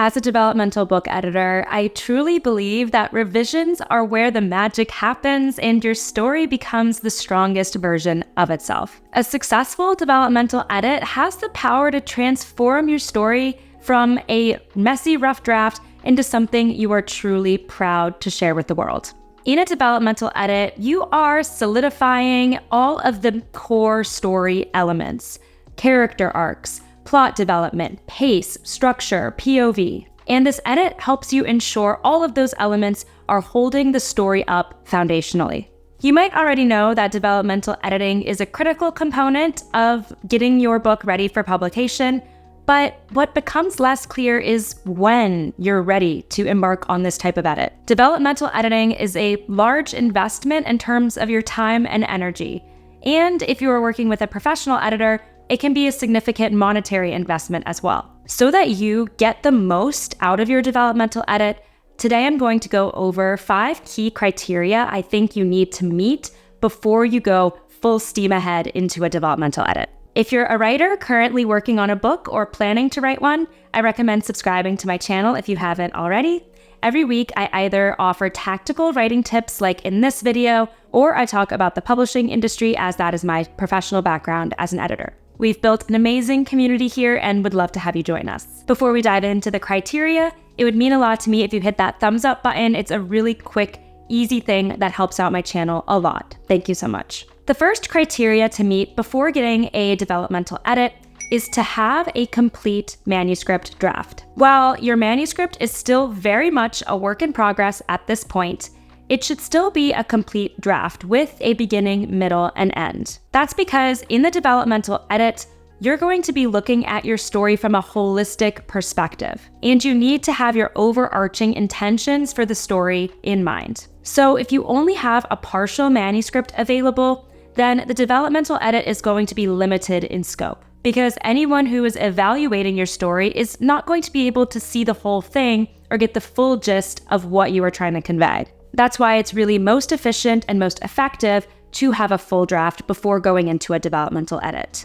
As a developmental book editor, I truly believe that revisions are where the magic happens and your story becomes the strongest version of itself. A successful developmental edit has the power to transform your story from a messy, rough draft into something you are truly proud to share with the world. In a developmental edit, you are solidifying all of the core story elements: character arcs, plot development, pace, structure, POV. And this edit helps you ensure all of those elements are holding the story up foundationally. You might already know that developmental editing is a critical component of getting your book ready for publication, but what becomes less clear is when you're ready to embark on this type of edit. Developmental editing is a large investment in terms of your time and energy. And if you are working with a professional editor, it can be a significant monetary investment as well. So that you get the most out of your developmental edit, today I'm going to go over 5 key criteria I think you need to meet before you go full steam ahead into a developmental edit. If you're a writer currently working on a book or planning to write one, I recommend subscribing to my channel if you haven't already. Every week, I either offer tactical writing tips like in this video, or I talk about the publishing industry as that is my professional background as an editor. We've built an amazing community here and would love to have you join us. Before we dive into the criteria, it would mean a lot to me if you hit that thumbs up button. It's a really quick, easy thing that helps out my channel a lot. Thank you so much. The first criteria to meet before getting a developmental edit is to have a complete manuscript draft. While your manuscript is still very much a work in progress at this point, it should still be a complete draft with a beginning, middle, and end. That's because in the developmental edit, you're going to be looking at your story from a holistic perspective, and you need to have your overarching intentions for the story in mind. So if you only have a partial manuscript available, then the developmental edit is going to be limited in scope, because anyone who is evaluating your story is not going to be able to see the whole thing or get the full gist of what you are trying to convey. That's why it's really most efficient and most effective to have a full draft before going into a developmental edit.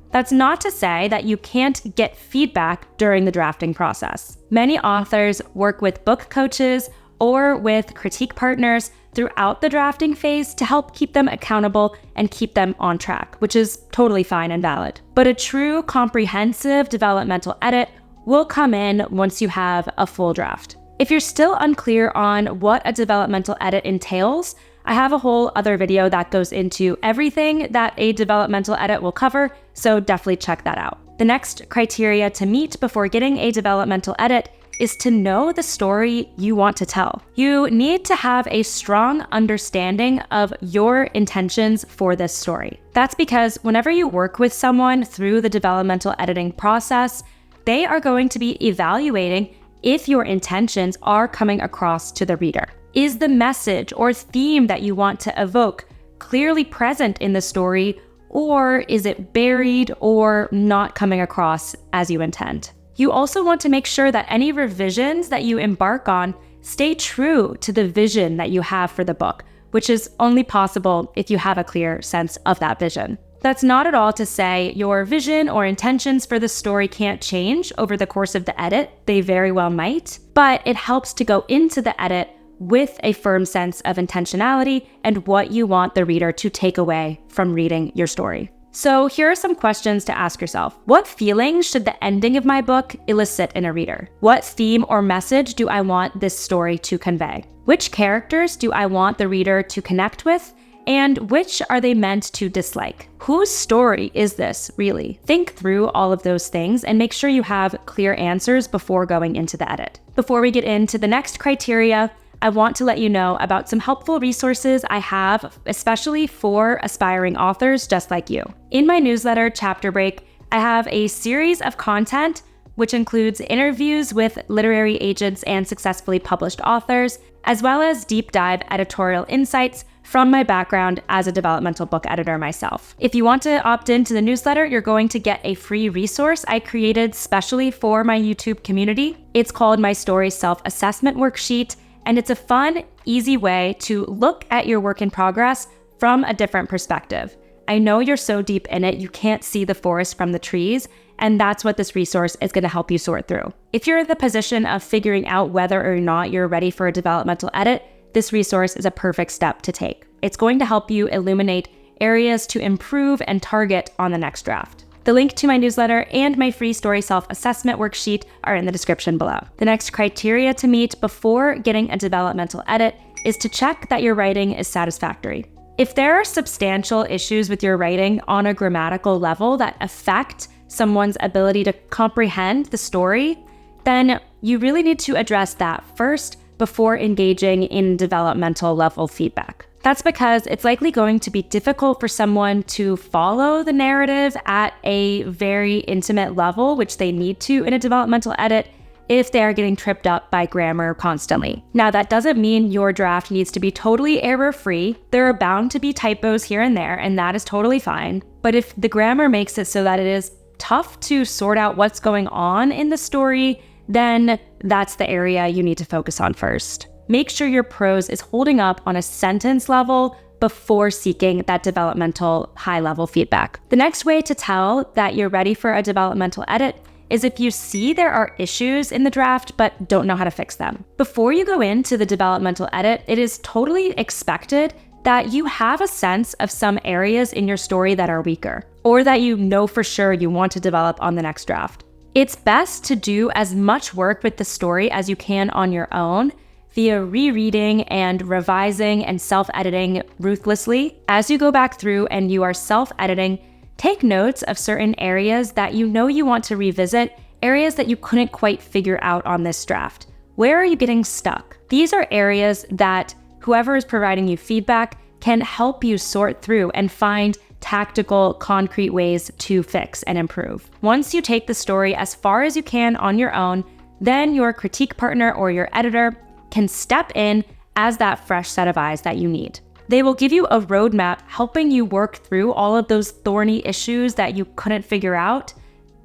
That's not to say that you can't get feedback during the drafting process. Many authors work with book coaches or with critique partners throughout the drafting phase to help keep them accountable and keep them on track, which is totally fine and valid. But a true comprehensive developmental edit will come in once you have a full draft. If you're still unclear on what a developmental edit entails, I have a whole other video that goes into everything that a developmental edit will cover, so definitely check that out. The next criteria to meet before getting a developmental edit is to know the story you want to tell. You need to have a strong understanding of your intentions for this story. That's because whenever you work with someone through the developmental editing process, they are going to be evaluating if your intentions are coming across to the reader. Is the message or theme that you want to evoke clearly present in the story, or is it buried or not coming across as you intend? You also want to make sure that any revisions that you embark on stay true to the vision that you have for the book, which is only possible if you have a clear sense of that vision. That's not at all to say your vision or intentions for the story can't change over the course of the edit. They very well might, but it helps to go into the edit with a firm sense of intentionality and what you want the reader to take away from reading your story. So here are some questions to ask yourself. What feelings should the ending of my book elicit in a reader? What theme or message do I want this story to convey? Which characters do I want the reader to connect with? And which are they meant to dislike? Whose story is this, really? Think through all of those things and make sure you have clear answers before going into the edit. Before we get into the next criteria, I want to let you know about some helpful resources I have, especially for aspiring authors just like you. In my newsletter, Chapter Break, I have a series of content which includes interviews with literary agents and successfully published authors, as well as deep dive editorial insights from my background as a developmental book editor myself. If you want to opt into the newsletter, you're going to get a free resource I created specially for my YouTube community. It's called my Story Self-Assessment Worksheet, and it's a fun, easy way to look at your work in progress from a different perspective. I know you're so deep in it, you can't see the forest from the trees, and that's what this resource is going to help you sort through. If you're in the position of figuring out whether or not you're ready for a developmental edit, this resource is a perfect step to take. It's going to help you illuminate areas to improve and target on the next draft. The link to my newsletter and my free story self-assessment worksheet are in the description below. The next criteria to meet before getting a developmental edit is to check that your writing is satisfactory. If there are substantial issues with your writing on a grammatical level that affect someone's ability to comprehend the story, then you really need to address that first before engaging in developmental level feedback. That's because it's likely going to be difficult for someone to follow the narrative at a very intimate level, which they need to in a developmental edit, if they are getting tripped up by grammar constantly. Now, that doesn't mean your draft needs to be totally error-free. There are bound to be typos here and there, and that is totally fine. But if the grammar makes it so that it is tough to sort out what's going on in the story, then that's the area you need to focus on first. Make sure your prose is holding up on a sentence level before seeking that developmental high-level feedback. The next way to tell that you're ready for a developmental edit is if you see there are issues in the draft but don't know how to fix them. Before you go into the developmental edit, it is totally expected that you have a sense of some areas in your story that are weaker, or that you know for sure you want to develop on the next draft. It's best to do as much work with the story as you can on your own via rereading and revising and self-editing ruthlessly. As you go back through and you are self-editing, take notes of certain areas that you know you want to revisit, areas that you couldn't quite figure out on this draft. Where are you getting stuck? These are areas that whoever is providing you feedback can help you sort through and find tactical, concrete ways to fix and improve. Once you take the story as far as you can on your own, then your critique partner or your editor can step in as that fresh set of eyes that you need. They will give you a roadmap helping you work through all of those thorny issues that you couldn't figure out,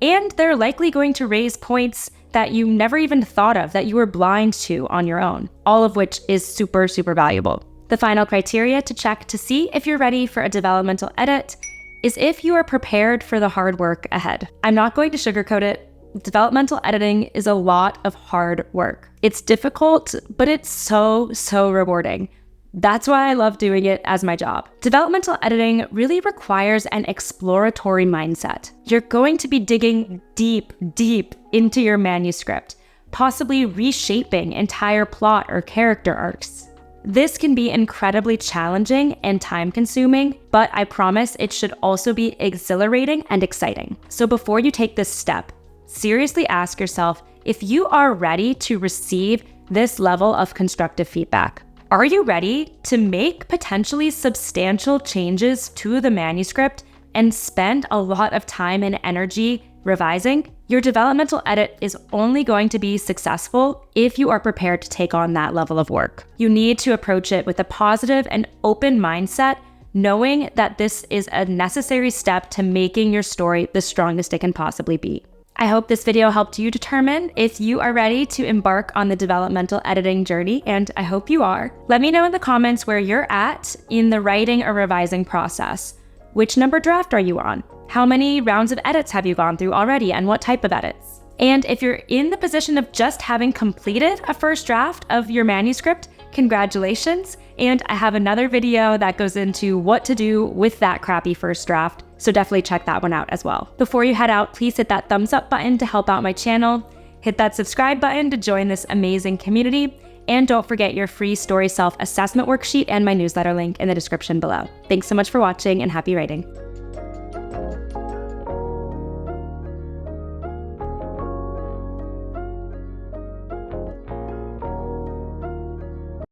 and they're likely going to raise points that you never even thought of, that you were blind to on your own, all of which is super, super valuable. The final criteria to check to see if you're ready for a developmental edit is if you are prepared for the hard work ahead. I'm not going to sugarcoat it. Developmental editing is a lot of hard work. It's difficult, but it's so, so rewarding. That's why I love doing it as my job. Developmental editing really requires an exploratory mindset. You're going to be digging deep, deep into your manuscript, possibly reshaping entire plot or character arcs. This can be incredibly challenging and time-consuming, but I promise it should also be exhilarating and exciting. So before you take this step, seriously ask yourself if you are ready to receive this level of constructive feedback. Are you ready to make potentially substantial changes to the manuscript and spend a lot of time and energy revising? Your developmental edit is only going to be successful if you are prepared to take on that level of work. You need to approach it with a positive and open mindset, knowing that this is a necessary step to making your story the strongest it can possibly be. I hope this video helped you determine if you are ready to embark on the developmental editing journey, and I hope you are. Let me know in the comments where you're at in the writing or revising process. Which number draft are you on? How many rounds of edits have you gone through already, and what type of edits? And if you're in the position of just having completed a first draft of your manuscript, congratulations. And I have another video that goes into what to do with that crappy first draft, so definitely check that one out as well. Before you head out, please hit that thumbs up button to help out my channel, hit that subscribe button to join this amazing community, and don't forget your free story self-assessment worksheet and my newsletter link in the description below. Thanks so much for watching, and happy writing.